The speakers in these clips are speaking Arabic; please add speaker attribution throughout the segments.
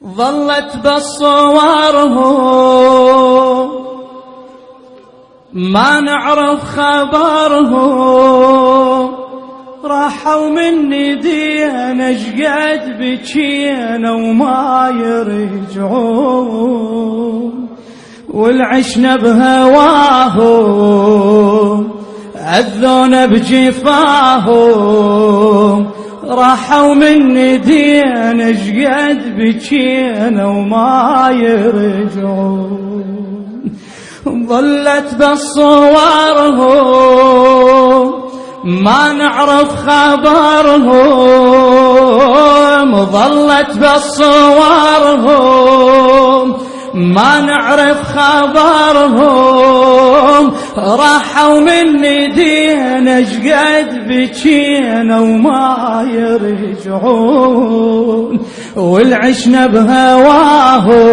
Speaker 1: ظلت بالصوارهم ما نعرف خبرهم، راحوا مني دينا شقد بكينا وما يرجعون، والعشنا بهواهم أذونا بجفاهم، راحوا مني دينا شقد بكينا وما يرجعون. ظلت بالصوارهم ما نعرف خبرهم، ظلت بالصوارهم ما نعرف خبرهم، راحوا مني دينا شقد بكينا وما يرجعون، والعشنا بهواهم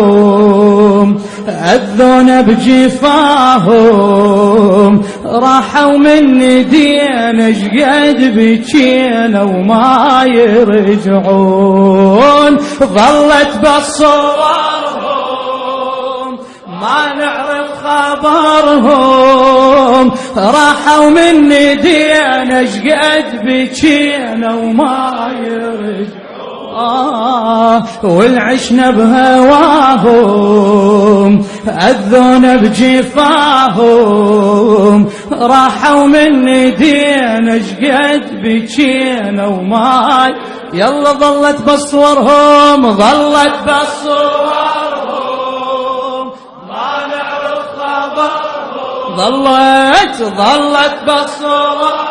Speaker 1: أذونا بجفاهم، راحوا مني دينا شقد بكينا وما يرجعون. ظلت بالصوارهم ما نعرف خبرهم، راحوا مني دينا شقد بكينا وما يرجعون، والعشنا بهواهم أذونا بجفاهم، راحوا مني دينا شقد بكينا وما يلا. ظلت بصورهم ظلت بصورهم ما نعرف خبرهم، ظلت بصورهم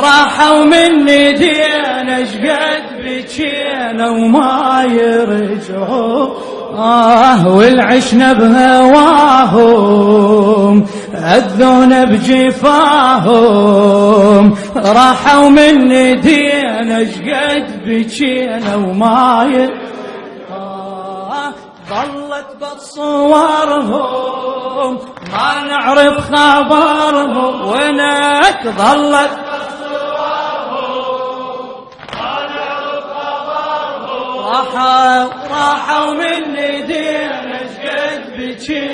Speaker 1: راحوا مني دينا شقد بكينا وما يرجعون، والعشنا بهواهم أذونا بجفاهم، راحوا مني دينا شقد بكينا وما يرجعون. ظلت بصورهم ما نعرف خبرهم، وينك ظلت بصورهم ما نعرف خبرهم، راحوا مني دينا شقد بكينا